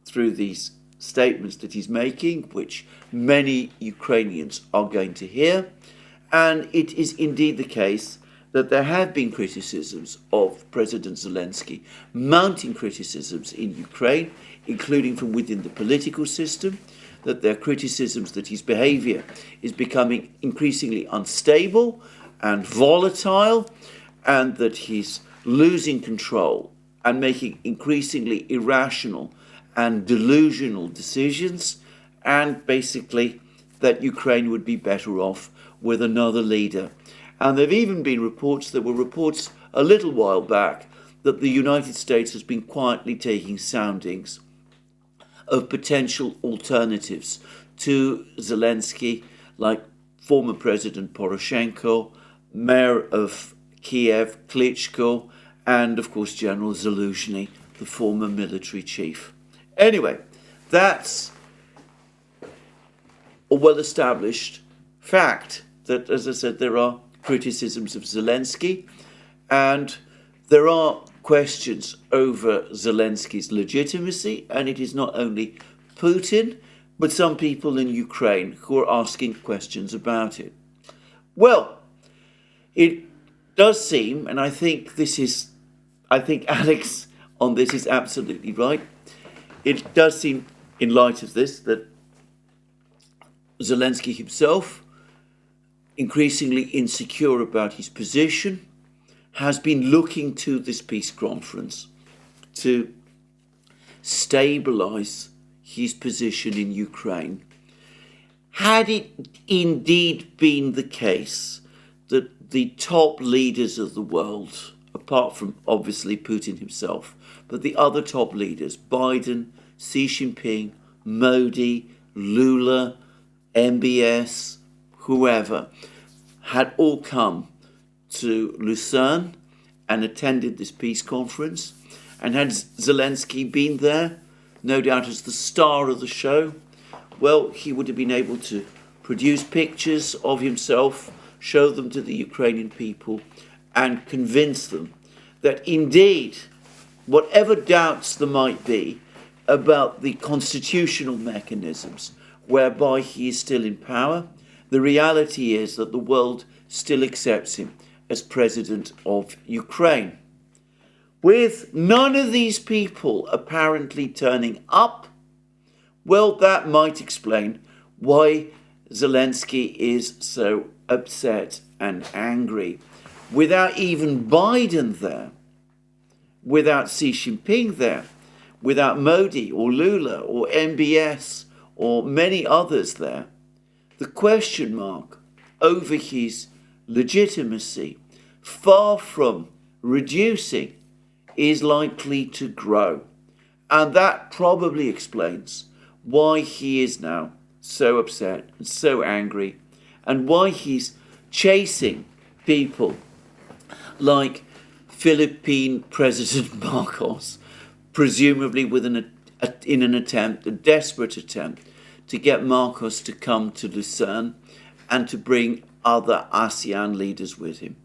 through these statements that he's making, which many Ukrainians are going to hear. And it is indeed the case that there have been criticisms of President Zelensky, mounting criticisms in Ukraine, including from within the political system, that there are criticisms that his behavior is becoming increasingly unstable and volatile, and that he's losing control and making increasingly irrational and delusional decisions, and basically that Ukraine would be better off with another leader. And there have even been reports, there were reports a little while back, that the United States has been quietly taking soundings of potential alternatives to Zelensky, like former President Poroshenko, Mayor of Kiev, Klitschko, and of course General Zaluzhny, the former military chief. Anyway, that's a well-established fact that, as I said, there are criticisms of Zelensky, and there are questions over Zelensky's legitimacy, and it is not only Putin, but some people in Ukraine who are asking questions about it. Well, it does seem, and I think Alex on this is absolutely right, it does seem, in light of this, that Zelensky himself increasingly insecure about his position, has been looking to this peace conference to stabilize his position in Ukraine. Had it indeed been the case that the top leaders of the world, apart from obviously Putin himself, but the other top leaders, Biden, Xi Jinping, Modi, Lula, MBS, whoever, had all come to Lucerne and attended this peace conference, and had Zelensky been there, no doubt as the star of the show, well, he would have been able to produce pictures of himself, show them to the Ukrainian people, and convince them that indeed, whatever doubts there might be about the constitutional mechanisms whereby he is still in power, the reality is that the world still accepts him as president of Ukraine. With none of these people apparently turning up, well, that might explain why Zelensky is so upset and angry. Without even Biden there, without Xi Jinping there, without Modi or Lula or MBS or many others there, the question mark over his legitimacy, far from reducing, is likely to grow. And that probably explains why he is now so upset and so angry, and why he's chasing people like Philippine President Marcos, presumably with in an attempt, a desperate attempt, to get Marcos to come to Lucerne and to bring other ASEAN leaders with him.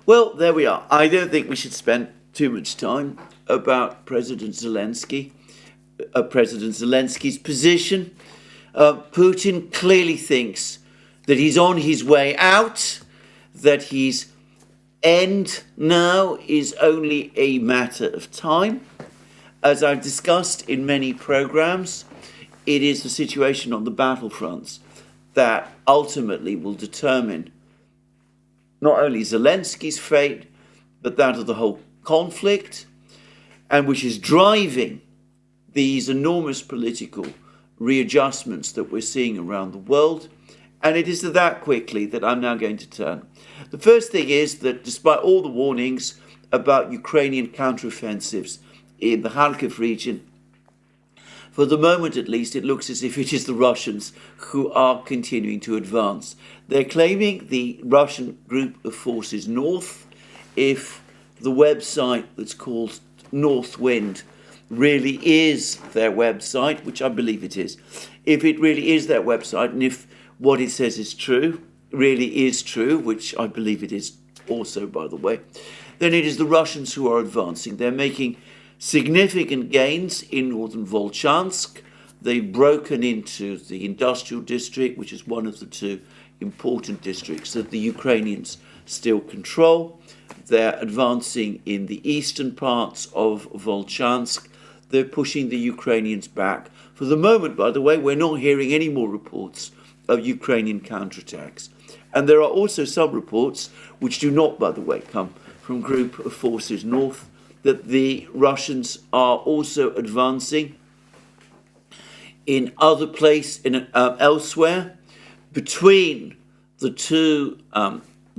Well, there we are. I don't think we should spend too much time about President Zelensky's position. Putin clearly thinks that he's on his way out, that his end now is only a matter of time. As I've discussed in many programs, it is the situation on the battlefronts that ultimately will determine not only Zelensky's fate, but that of the whole conflict, and which is driving these enormous political readjustments that we're seeing around the world. And it is to that quickly that I'm now going to turn. The first thing is that despite all the warnings about Ukrainian counteroffensives in the Kharkov region, for the moment at least, it looks as if it is the Russians who are continuing to advance. They're claiming the Russian group of forces north. If the website that's called Northwind really is their website, which I believe it is, if it really is their website, and if what it says is true, really is true, which I believe it is also, by the way, then it is the Russians who are advancing. They're making significant gains in northern Volchansk. They've broken into the industrial district, which is one of the two important districts that the Ukrainians still control. They're advancing in the eastern parts of Volchansk. They're pushing the Ukrainians back. For the moment, by the way, we're not hearing any more reports of Ukrainian counterattacks. And there are also some reports, which do not, by the way, come from group of forces north, that the Russians are also advancing in other places, elsewhere, between the two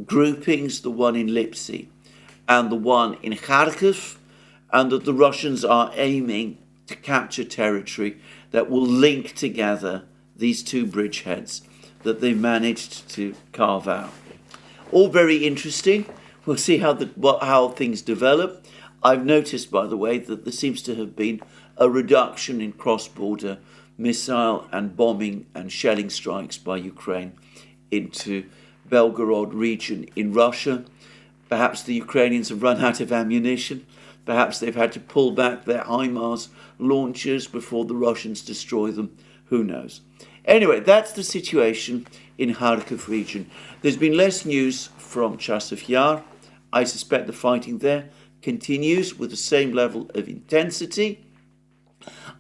groupings, the one in Lipsy and the one in Kharkov, and that the Russians are aiming to capture territory that will link together these two bridgeheads that they managed to carve out. All very interesting. We'll see how things develop. I've noticed, by the way, that there seems to have been a reduction in cross-border missile and bombing and shelling strikes by Ukraine into Belgorod region in Russia. Perhaps the Ukrainians have run out of ammunition. Perhaps they've had to pull back their HIMARS launchers before the Russians destroy them. Who knows? Anyway, that's the situation in Kharkov region. There's been less news from Chasiv Yar. I suspect the fighting there continues with the same level of intensity.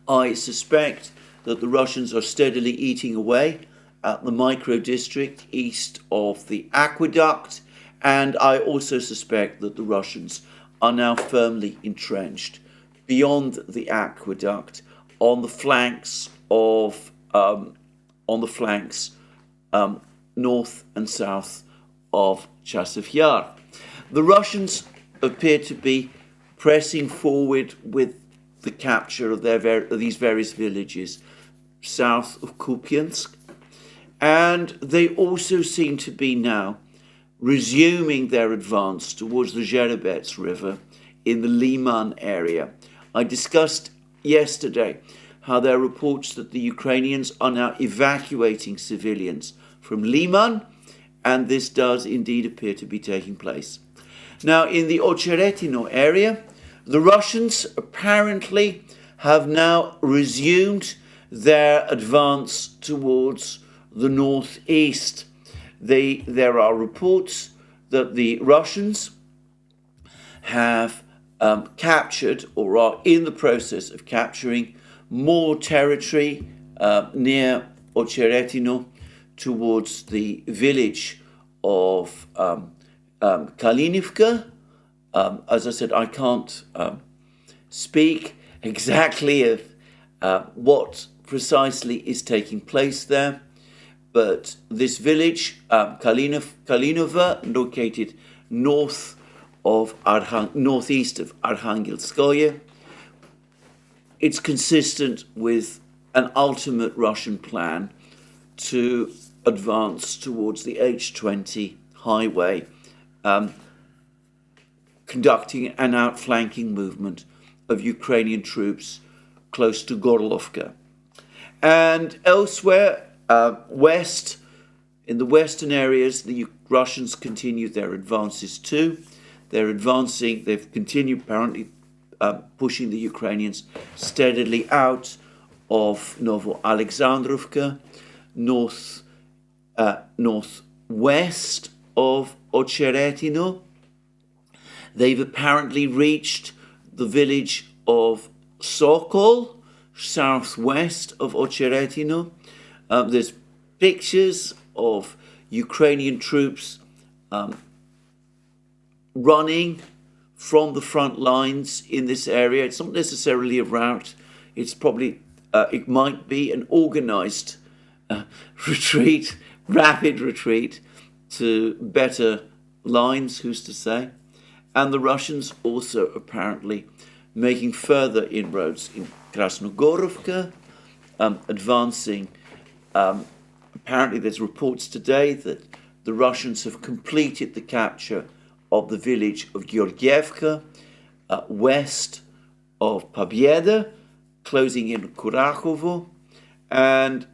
I suspect that the Russians are steadily eating away at the micro district east of the aqueduct, and I also suspect that the Russians are now firmly entrenched beyond the aqueduct on the flanks of north and south of Chasiv Yar. The Russians appear to be pressing forward with the capture of these various villages south of Kupiansk, and they also seem to be now resuming their advance towards the Zherebets River in the Liman area. I discussed yesterday how there are reports that the Ukrainians are now evacuating civilians from Liman, and this does indeed appear to be taking place. Now, in the Ocheretino area, the Russians apparently have now resumed their advance towards the northeast. There are reports that the Russians have captured or are in the process of capturing more territory near Ocheretino towards the village of Kalinivka. As I said, I can't speak exactly of what precisely is taking place there, but this village, Kalinova, located northeast of Arkhangelskoye, it's consistent with an ultimate Russian plan to advance towards the H20 highway, conducting an outflanking movement of Ukrainian troops close to Gorlovka. And elsewhere, west, in the western areas, the Russians continue their advances too. They've continued apparently pushing the Ukrainians steadily out of Novo-Alexandrovka, northwest of Ocheretino. They've apparently reached the village of Sokol, southwest of Ocheretino. There's pictures of Ukrainian troops running from the front lines in this area. It's not necessarily a rout. It's probably, it might be an organized retreat, rapid retreat to better lines, who's to say. And the Russians also apparently making further inroads in Krasnogorovka, advancing. Apparently there's reports today that the Russians have completed the capture of the village of Georgievka, west of Pobieda, closing in Kurakovo, and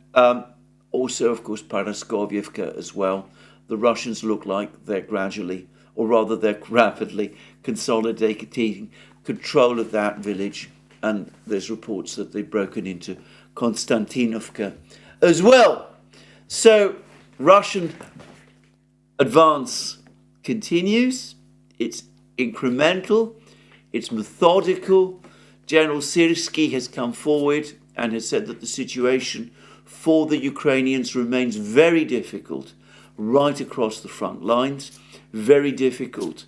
also, of course, Paraskovievka as well. The Russians look like they're gradually, or rather they're rapidly consolidating control of that village, and there's reports that they've broken into Konstantinovka as well. So Russian advance continues. It's incremental, it's methodical. General Syrsky has come forward and has said that the situation for the Ukrainians remains very difficult right across the front lines. Very difficult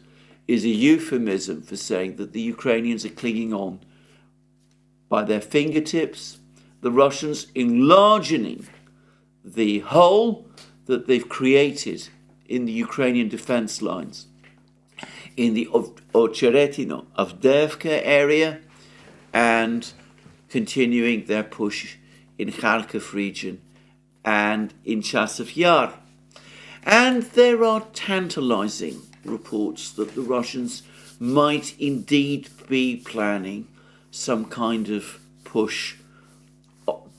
is a euphemism for saying that the Ukrainians are clinging on by their fingertips. The Russians enlarging the hole that they've created in the Ukrainian defense lines in the Ocheretino, Avdiivka area, and continuing their push in Kharkov region and in Chasiv Yar. And there are tantalizing reports that the Russians might indeed be planning some kind of push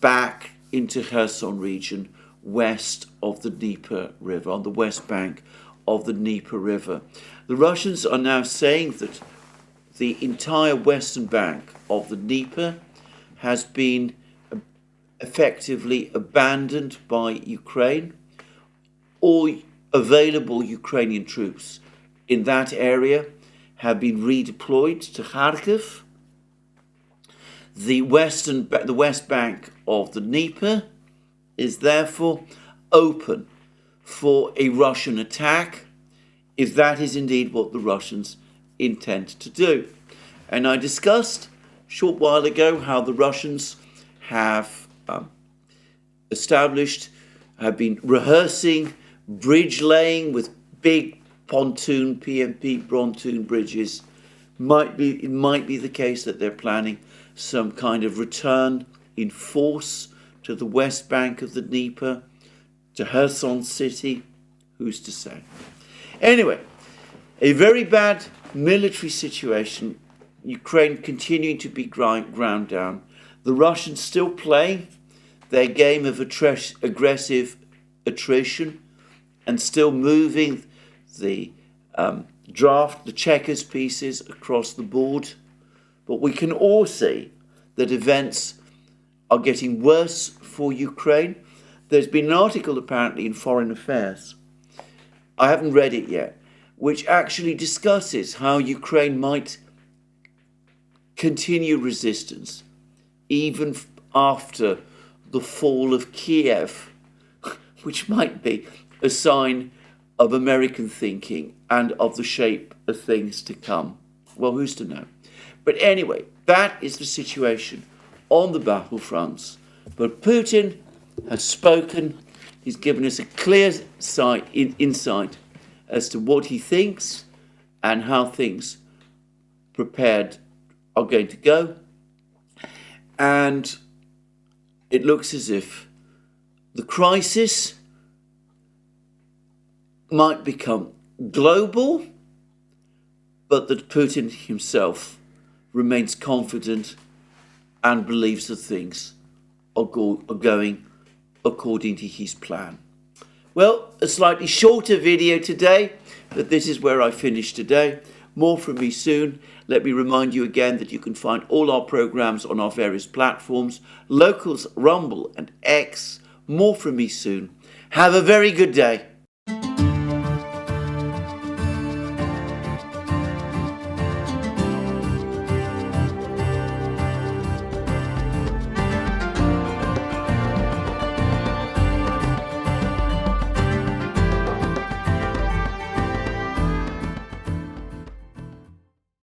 back into Kherson region west of the Dnieper River, on the west bank of the Dnieper River. The Russians are now saying that the entire western bank of the Dnieper has been effectively abandoned by Ukraine. All available Ukrainian troops in that area have been redeployed to Kharkov. The west bank of the Dnieper is therefore open for a Russian attack, if that is indeed what the Russians intend to do. And I discussed a short while ago how the Russians have have been rehearsing bridge laying with big pontoon, PMP pontoon bridges. It might be the case that they're planning some kind of return in force to the west bank of the Dnieper, to Kherson city. Who's to say? Anyway, a very bad military situation. Ukraine continuing to be ground down. The Russians still playing their game of aggressive attrition and still moving the checkers pieces across the board. But we can all see that events are getting worse for Ukraine. There's been an article apparently in Foreign Affairs, I haven't read it yet, which actually discusses how Ukraine might continue resistance even after the fall of Kiev, which might be a sign of American thinking and of the shape of things to come. Well, who's to know? But anyway, that is the situation on the battlefronts. But Putin has spoken. He's given us a clear insight as to what he thinks and how things prepared are going to go. And it looks as if the crisis might become global, but that Putin himself remains confident and believes that things are going according to his plan. Well, a slightly shorter video today, but this is where I finish today. More from me soon. Let me remind you again that you can find all our programs on our various platforms, Locals, Rumble and X. More from me soon. Have a very good day.